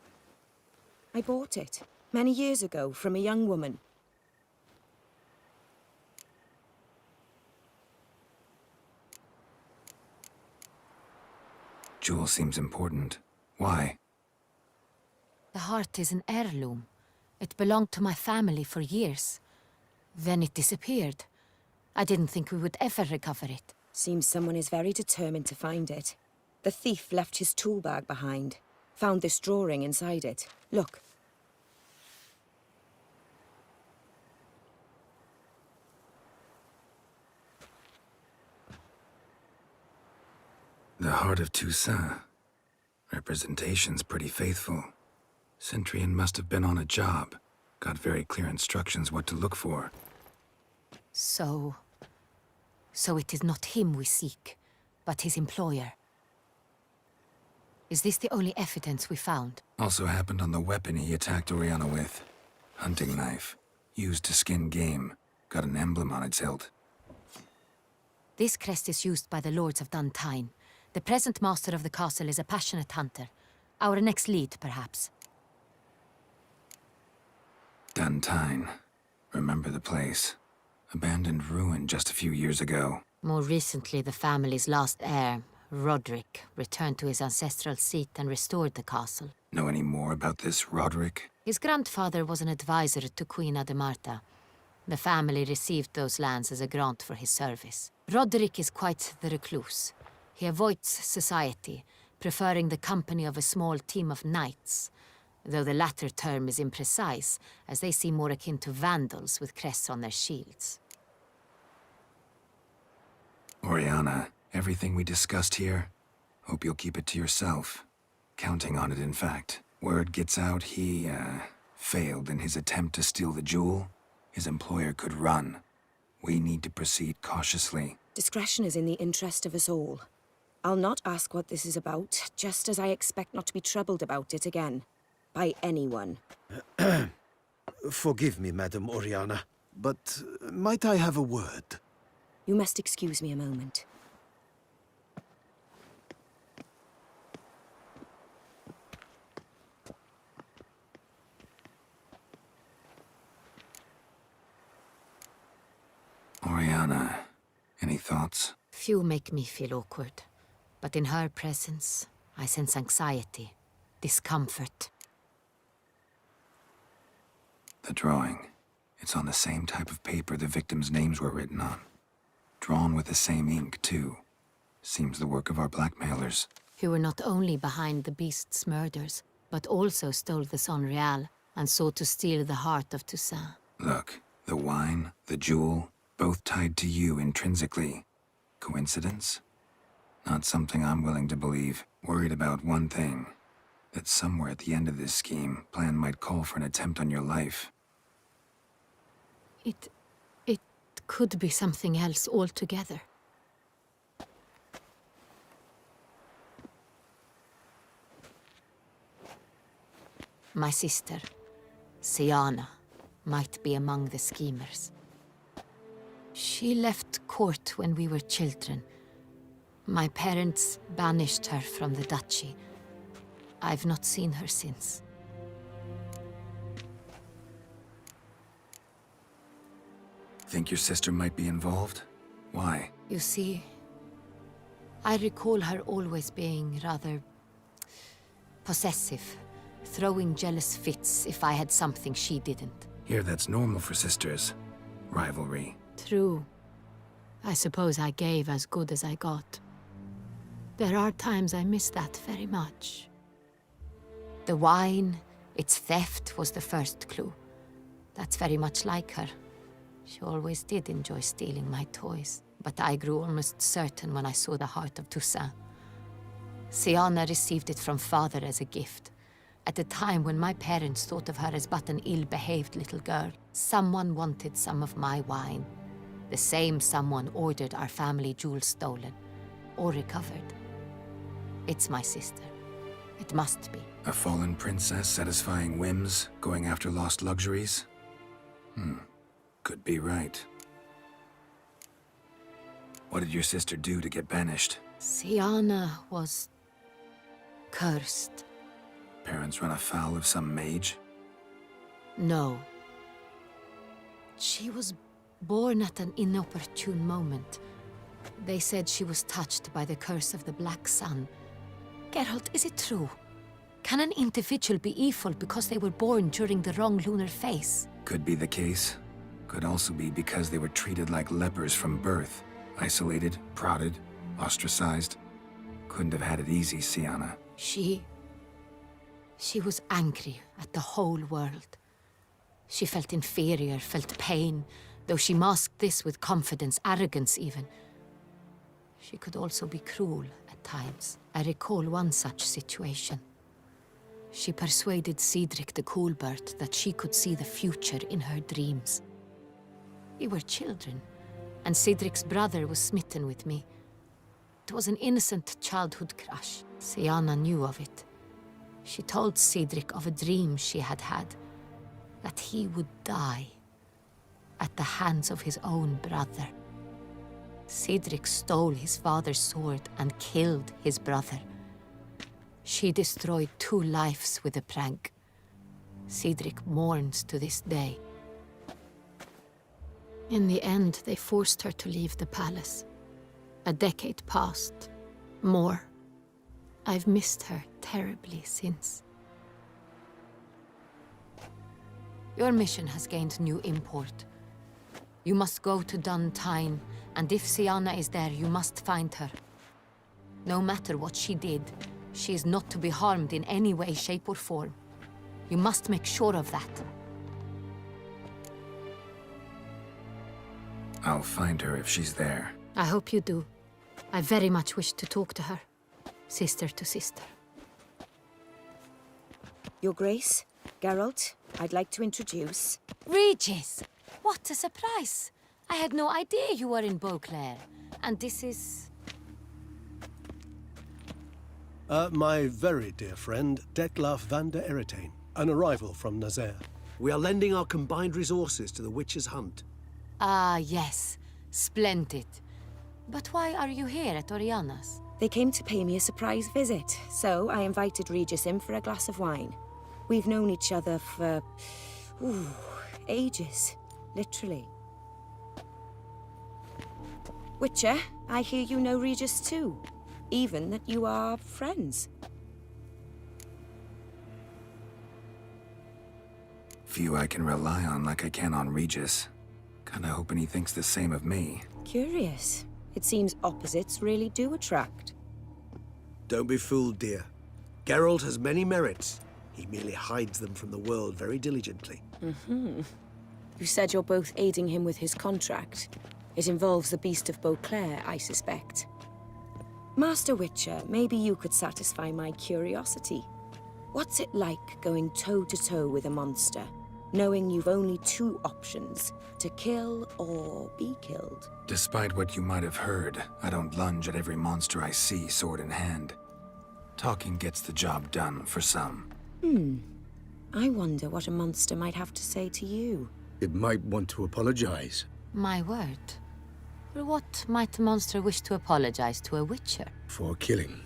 I bought it, many years ago, from a young woman. Jewel seems important. Why? The heart is an heirloom. It belonged to my family for years. Then it disappeared. I didn't think we would ever recover it. Seems someone is very determined to find it. The thief left his tool bag behind. Found this drawing inside it. Look. The Heart of Toussaint. Representation's pretty faithful. Centurion must have been on a job. Got very clear instructions what to look for. So it is not him we seek, but his employer. Is this the only evidence we found? Also happened on the weapon he attacked Oriana with. Hunting knife. Used to skin game. Got an emblem on its hilt. This crest is used by the Lords of Duntine. The present master of the castle is a passionate hunter. Our next lead, perhaps. Duntine. Remember the place. Abandoned ruin just a few years ago. More recently, the family's last heir, Roderick, returned to his ancestral seat and restored the castle. Know any more about this Roderick? His grandfather was an advisor to Queen Ademarta. The family received those lands as a grant for his service. Roderick is quite the recluse. He avoids society, preferring the company of a small team of knights, though the latter term is imprecise, as they seem more akin to vandals with crests on their shields. Oriana, everything we discussed here, hope you'll keep it to yourself. Counting on it, in fact. Word gets out he, failed in his attempt to steal the jewel. His employer could run. We need to proceed cautiously. Discretion is in the interest of us all. I'll not ask what this is about, just as I expect not to be troubled about it again. By anyone. Forgive me, Madam Oriana, but might I have a word? You must excuse me a moment. Oriana, any thoughts? Few make me feel awkward, but in her presence, I sense anxiety, discomfort. The drawing. It's on the same type of paper the victims' names were written on. Drawn with the same ink, too. Seems the work of our blackmailers. Who were not only behind the beast's murders, but also stole the Sonreal and sought to steal the heart of Toussaint. Look, the wine, the jewel, both tied to you intrinsically. Coincidence? Not something I'm willing to believe. Worried about one thing. That somewhere at the end of this scheme, plan might call for an attempt on your life. It could be something else altogether. My sister, Siana, might be among the schemers. She left court when we were children. My parents banished her from the duchy. I've not seen her since. Think your sister might be involved? Why? You see, I recall her always being rather possessive, throwing jealous fits if I had something she didn't. Here, that's normal for sisters. Rivalry. True. I suppose I gave as good as I got. There are times I miss that very much. The wine, its theft, was the first clue. That's very much like her. She always did enjoy stealing my toys, but I grew almost certain when I saw the heart of Toussaint. Siana received it from father as a gift. At a time when my parents thought of her as but an ill-behaved little girl, someone wanted some of my wine. The same someone ordered our family jewels stolen, or recovered. It's my sister. It must be. A fallen princess satisfying whims, going after lost luxuries? Could be right. What did your sister do to get banished? Siana was cursed. Parents run afoul of some mage? No. She was born at an inopportune moment. They said she was touched by the curse of the Black Sun. Geralt, is it true? Can an individual be evil because they were born during the wrong lunar phase? Could be the case. Could also be because they were treated like lepers from birth. Isolated, prodded, ostracized. Couldn't have had it easy, Sienna. She was angry at the whole world. She felt inferior, felt pain, though she masked this with confidence, arrogance even. She could also be cruel at times. I recall one such situation. She persuaded Cedric the Coolbird that she could see the future in her dreams. We were children, and Cedric's brother was smitten with me. It was an innocent childhood crush. Sienna knew of it. She told Cedric of a dream she had had, that he would die at the hands of his own brother. Cedric stole his father's sword and killed his brother. She destroyed 2 lives with a prank. Cedric mourns to this day. In the end, they forced her to leave the palace. A decade passed. More. I've missed her terribly since. Your mission has gained new import. You must go to Dun Tine, and if Sienna is there, you must find her. No matter what she did, she is not to be harmed in any way, shape, or form. You must make sure of that. I'll find her if she's there. I hope you do. I very much wish to talk to her. Sister to sister. Your Grace, Geralt, I'd like to introduce... Regis! What a surprise! I had no idea you were in Beauclair. And this is... My very dear friend, Detlaf van der Eretain, an arrival from Nazaire. We are lending our combined resources to the Witcher's Hunt. Ah, yes. Splendid. But why are you here at Oriana's? They came to pay me a surprise visit, so I invited Regis in for a glass of wine. We've known each other for... ages. Literally. Witcher, I hear you know Regis too. Even that you are friends. Few I can rely on like I can on Regis. Kinda hoping he thinks the same of me. Curious. It seems opposites really do attract. Don't be fooled, dear. Geralt has many merits. He merely hides them from the world very diligently. You said you're both aiding him with his contract. It involves the Beast of Beauclair, I suspect. Master Witcher, maybe you could satisfy my curiosity. What's it like going toe-to-toe with a monster, knowing you've only 2 options, to kill or be killed? Despite what you might have heard, I don't lunge at every monster I see sword in hand. Talking gets the job done for some. I wonder what a monster might have to say to you. It might want to apologize. My word. For what might a monster wish to apologize to a witcher? For killing.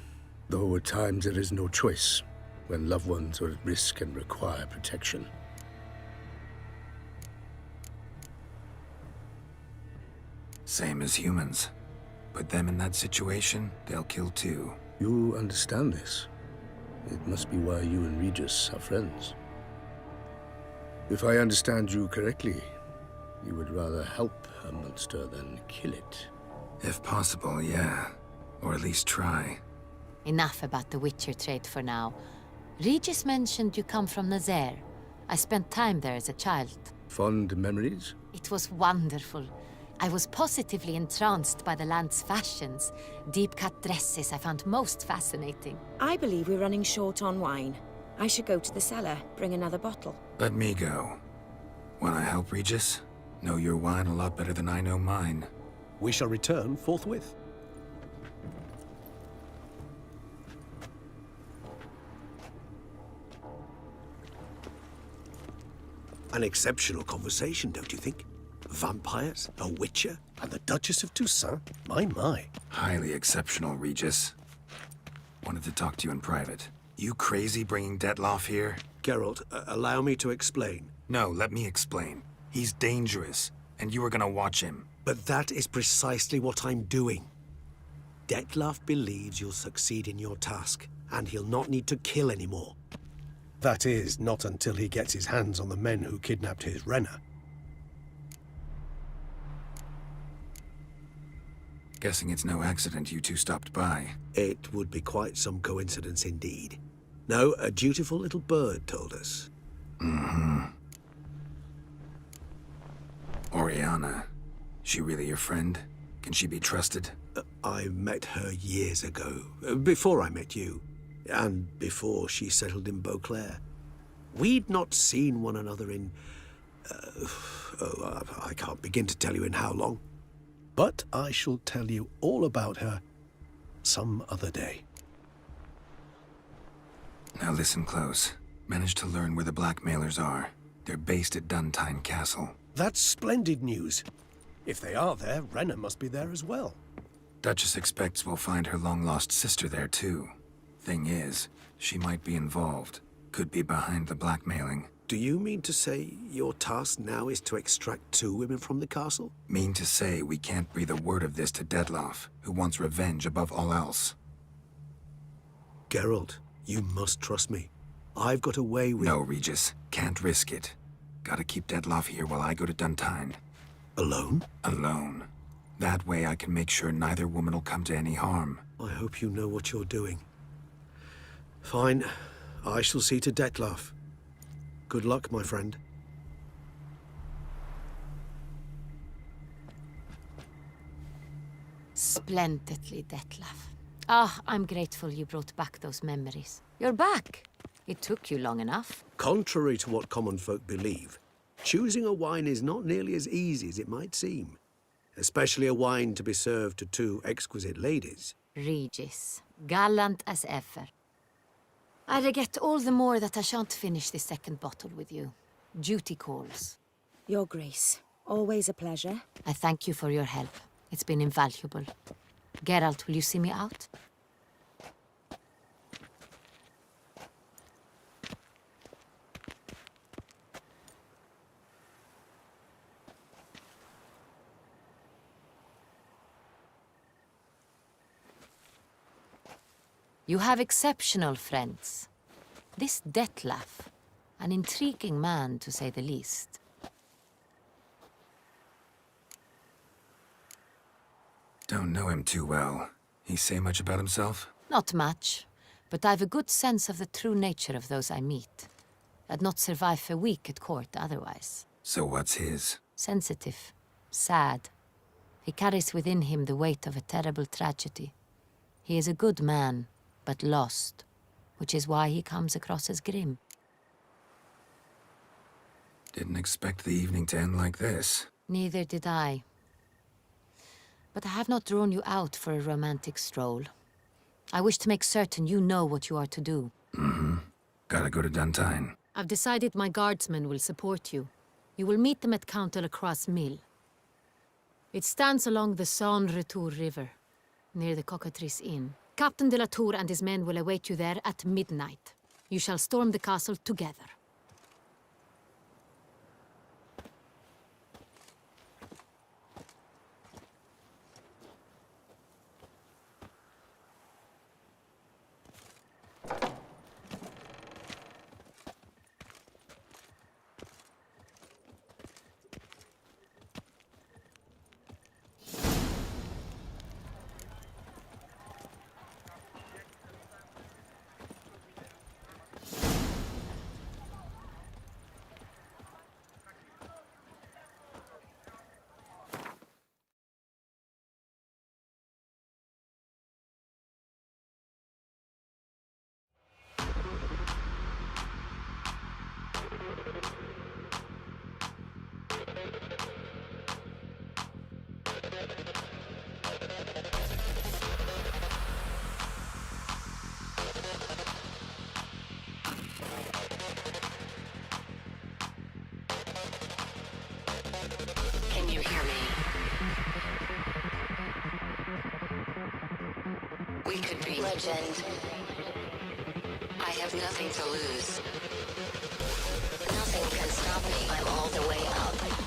Though at times there is no choice, when loved ones are at risk and require protection. Same as humans. Put them in that situation, they'll kill too. You understand this. It must be why you and Regis are friends. If I understand you correctly, you would rather help a monster than kill it. If possible, yeah. Or at least try. Enough about the Witcher trade for now. Regis mentioned you come from Nazaire. I spent time there as a child. Fond memories? It was wonderful. I was positively entranced by the land's fashions. Deep-cut dresses I found most fascinating. I believe we're running short on wine. I should go to the cellar, bring another bottle. Let me go. Wanna help, Regis? Know your wine a lot better than I know mine. We shall return forthwith. An exceptional conversation, don't you think? Vampires, a witcher, and the Duchess of Toussaint? My. Highly exceptional, Regis. Wanted to talk to you in private. You crazy bringing Detlaf here? Geralt, allow me to explain. No, let me explain. He's dangerous, and you are gonna watch him. But that is precisely what I'm doing. Detlaf believes you'll succeed in your task. and he'll not need to kill anymore. That is, not until he gets his hands on the men who kidnapped his Renner. Guessing it's no accident you two stopped by. It would be quite some coincidence indeed. No, a dutiful little bird told us. Mm-hmm. Oriana, she really your friend? Can she be trusted? I met her years ago, before I met you, and before she settled in Beauclair. We'd not seen one another in... I can't begin to tell you in how long. But I shall tell you all about her some other day. Now listen close. Managed to learn where the blackmailers are. They're based at Duntine Castle. That's splendid news. If they are there, Renner must be there as well. Duchess expects we'll find her long-lost sister there, too. Thing is, she might be involved. Could be behind the blackmailing. Do you mean to say your task now is to extract 2 women from the castle? Mean to say we can't breathe a word of this to Dettlaff, who wants revenge above all else. Geralt, you must trust me. I've got a way with... No, Regis. Can't risk it. Gotta keep Dettlaff here while I go to Duntine. Alone? Alone. That way I can make sure neither woman will come to any harm. I hope you know what you're doing. Fine. I shall see to Dettlaff. Good luck, my friend. Splendidly, Dettlaff. Ah, I'm grateful you brought back those memories. You're back. It took you long enough. Contrary to what common folk believe, choosing a wine is not nearly as easy as it might seem. Especially a wine to be served to 2 exquisite ladies. Regis, gallant as ever. I regret all the more that I shan't finish this 2nd bottle with you. Duty calls. Your Grace, always a pleasure. I thank you for your help. It's been invaluable. Geralt, will you see me out? You have exceptional friends. This Dettlaff, an intriguing man to say the least. Don't know him too well. He say much about himself? Not much, but I've a good sense of the true nature of those I meet. I'd not survive a week at court otherwise. So what's his? Sensitive, sad. He carries within him the weight of a terrible tragedy. He is a good man, but lost, which is why he comes across as grim. Didn't expect the evening to end like this. Neither did I. But I have not drawn you out for a romantic stroll. I wish to make certain you know what you are to do. Mm-hmm. Gotta go to Duntine. I've decided my guardsmen will support you. You will meet them at Count Delacroix' mill. It stands along the Saône-Retour River, near the Cockatrice Inn. Captain de la Tour and his men will await you there at midnight. You shall storm the castle together. Can you hear me? We could be legend. I have nothing to lose. Nothing can stop me. I'm all the way up.